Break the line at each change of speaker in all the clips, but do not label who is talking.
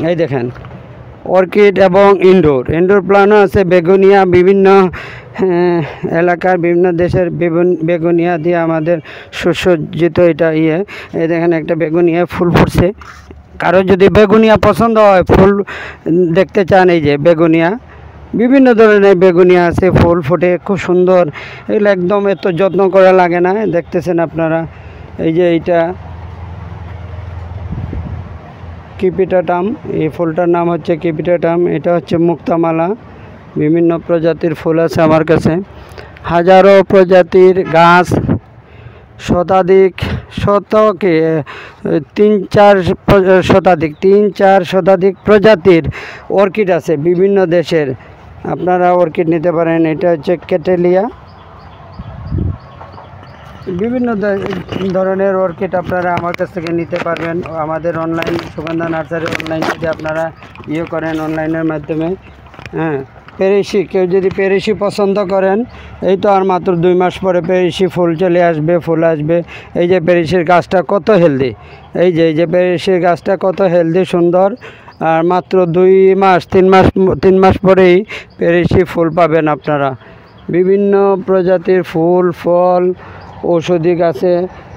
এই দেখেন অর্কিড এবং ইনডোর প্ল্যান্টও আছে। বেগুনিয়া বিভিন্ন এলাকার বিভিন্ন দেশের বেগুনিয়া দিয়ে আমাদের সুসজ্জিত এটা এই দেখেন একটা বেগুনিয়া ফুল ফুটছে। কারো যদি বেগুনিয়া পছন্দ হয়, ফুল দেখতে চান, এই যে বেগুনিয়া, বিভিন্ন ধরনের বেগুনিয়া আছে, ফুল ফোটে খুব সুন্দর। এগুলো একদম এত যত্ন করা লাগে না, দেখতেছেন আপনারা। এই যে এইটা কিপিটাটাম, এই ফুলটার নাম হচ্ছে কিপিটাটাম। এটা হচ্ছে মুক্তামালা। বিভিন্ন প্রজাতির ফুল আছে আমার কাছে, হাজারো প্রজাতির গাছ, শতকে 3-4 শতাধিক প্রজাতির অর্কিড আছে বিভিন্ন দেশের। আপনারা অর্কিড নিতে পারেন। এটা হচ্ছে ক্যাটেলিয়া। বিভিন্ন ধরনের অর্কিড আপনারা আমার কাছ থেকে নিতে পারবেন আমাদের অনলাইন সুগন্ধা নার্সারি অনলাইন যদি আপনারা করেন অনলাইনের মাধ্যমে। পেরিসি, কেউ যদি পেরিসি পছন্দ করেন, এই তো আর মাত্র 2 মাস পরে পেরিসি ফুল চলে আসবে, ফুল আসবে। এই যে পেরিসির গাছটা কত হেলদি, এই যে পেরিসির গাছটা কত হেলদি সুন্দর। আর মাত্র 3 মাস পরেই পেরিসি ফুল পাবেন আপনারা। বিভিন্ন প্রজাতির ফুল ফল ঔষধি গাছে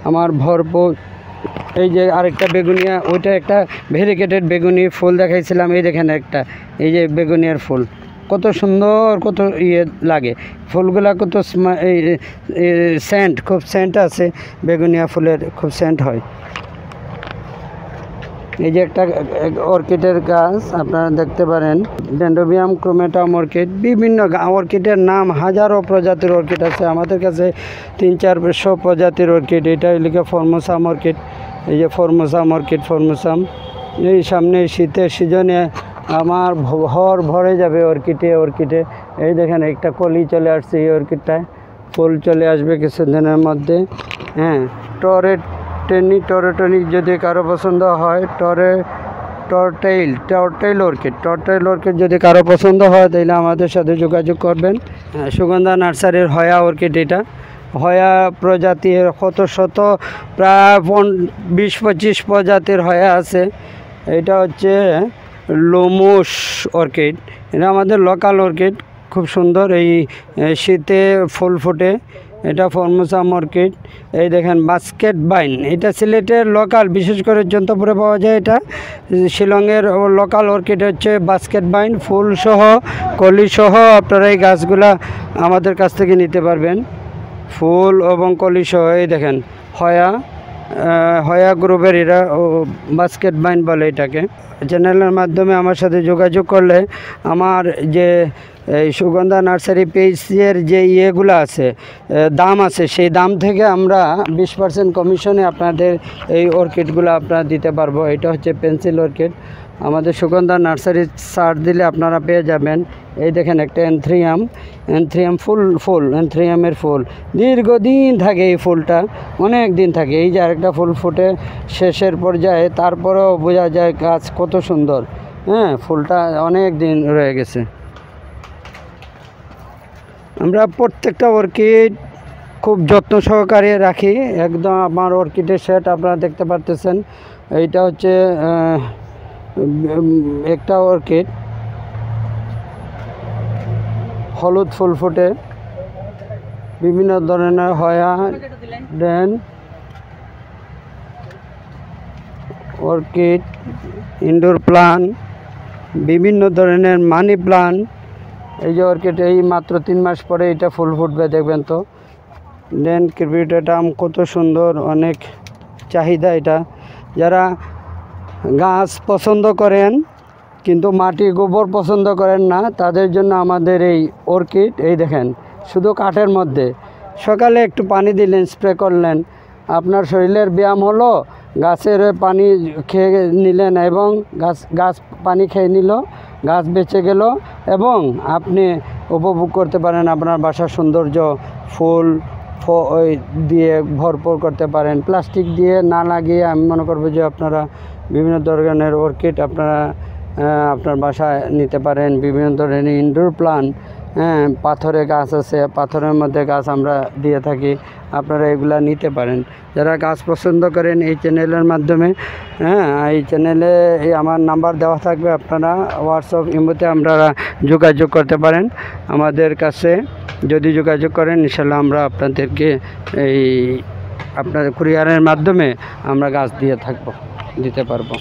আমার ভরপুর। এই যে আরেকটা বেগুনিয়া, ওইটা একটা ভেরিকেটেড বেগুনি ফুল দেখাইছিলাম। এই দেখেন একটা, এই যে বেগুনিয়ার ফুল কত সুন্দর, কত লাগে ফুলগুলা, কত সেন্ট, খুব সেন্ট আছে বেগুনিয়া ফুলের, খুব সেন্ট হয়। এই যে একটা অর্কিডের গাছ আপনারা দেখতে পারেন, ডেন্ড্রোবিয়াম ক্রোমেটাম অর্কিড। বিভিন্ন অর্কিডের নাম, হাজারো প্রজাতির অর্কিড আছে আমাদের কাছে, 300-400 প্রজাতির অর্কিড। এটা লিখে ফর্মোসাম অর্কিড। এই যে ফর্মোসাম অর্কিড, ফর্মোসাম। এই সামনে শীতের সিজনে আমার ভরে যাবে অর্কিডে। এই দেখেন একটা কলি চলে আসছে, এই অর্কিডটায় ফুল চলে আসবে কিছুদিনের মধ্যে। টরেটনিক যদি কারো পছন্দ হয়, টরটেইল অর্কিড যদি কারো পছন্দ হয়, তাহলে আমাদের সাথে যোগাযোগ করবেন। সুগন্ধা নার্সারির হয়া অর্কিড। এটা হয়া প্রজাতির শত প্রায় 20-25 প্রজাতির হয়া আছে। এটা হচ্ছে লোমুস অর্কিড। এটা আমাদের লোকাল অর্কিড, খুব সুন্দর। এই শীতে ফুল ফোটে। এটা ফর্মোসাম অর্কিড। এই দেখেন বাস্কেট বাইন, এটা সিলেটের লোকাল, বিশেষ করে জন্তপুরে পাওয়া যায়। এটা শিলংয়ের লোকাল অর্কিড হচ্ছে বাস্কেট বাইন। ফুল সহ কলি সহ আপনারা এই গাছগুলা আমাদের কাছ থেকে নিতে পারবেন, ফুল এবং কলি সহ। এই দেখেন হয়া গ্রুপের, এরা বাস্কেট বাইন বলে এটাকে। চ্যানেলের মাধ্যমে আমার সাথে যোগাযোগ করলে আমার যে এই সুগন্ধা নার্সারি পেজের যে ইয়েগুলো আছে, দাম আছে, সেই দাম থেকে আমরা 20% কমিশনে আপনাদের এই অর্কিডগুলো আপনারা দিতে পারবো। এটা হচ্ছে পেন্সিল অর্কিড। আমাদের সুগন্ধা নার্সারি সার্চ দিলে আপনারা পেয়ে যাবেন। এই দেখেন একটা অ্যানথ্রিয়াম অ্যানথ্রিয়ামের ফুল দীর্ঘদিন থাকে, এই ফুলটা অনেক দিন থাকে। এই যে আরেকটা ফুল ফুটে শেষের পর্যায়ে, তারপরেও বোঝা যায় গাছ কত সুন্দর। ফুলটা অনেক দিন রয়ে গেছে। আমরা প্রত্যেকটা অর্কিড খুব যত্ন সহকারে রাখি। একদম আমার অর্কিডের সেট আপনারা দেখতে পারতেছেন। এইটা হচ্ছে একটা অর্কিড, হলুদ ফুল ফোটে। বিভিন্ন ধরনের হয়া, ডেন অর্কিড, ইনডোর প্লান্ট, বিভিন্ন ধরনের মানি প্লান্ট। এই যে অর্কিড, এই মাত্র 3 মাস পরে এটা ফুল ফুটবে, দেখবেন তো। দেন ক্রিপিটাটাম, কত সুন্দর, অনেক চাহিদা এটা। যারা গাছ পছন্দ করেন কিন্তু মাটি গোবর পছন্দ করেন না, তাদের জন্য আমাদের এই অর্কিড। এই দেখেন, শুধু কাঠের মধ্যে সকালে একটু পানি দিলেন, স্প্রে করলেন, আপনার শরীরের ব্যায়াম হলো, গাছের পানি খেয়ে নিলেন এবং গাছ পানি খেয়ে নিল, গাছ বেঁচে গেল এবং আপনি উপভোগ করতে পারেন আপনার বাসার সৌন্দর্য। ফুল দিয়ে ভরপুর করতে পারেন, প্লাস্টিক দিয়ে না লাগিয়ে। আমি মনে করবো যে আপনারা বিভিন্ন ধরনের অর্কিড আপনারা আপনার বাসায় নিতে পারেন। বিভিন্ন ধরনের ইনডোর প্লান্ট হ্যাঁ, পাথরে গাছ আছে, পাথরের মধ্যে গাছ আমরা দিয়ে থাকি, আপনারা এগুলা নিতে পারেন। যারা গাছ পছন্দ করেন এই চ্যানেলের মাধ্যমে, হ্যাঁ, এই চ্যানেলে আমার নাম্বার দেওয়া থাকবে, আপনারা হোয়াটসঅ্যাপ ইমোতে আপনারা যোগাযোগ করতে পারেন আমাদের কাছে। যদি যোগাযোগ করেন ইনশাল্লাহ আমরা আপনাদেরকে এই আপনার কুরিয়ারের মাধ্যমে আমরা গাছ দিতে পারবো।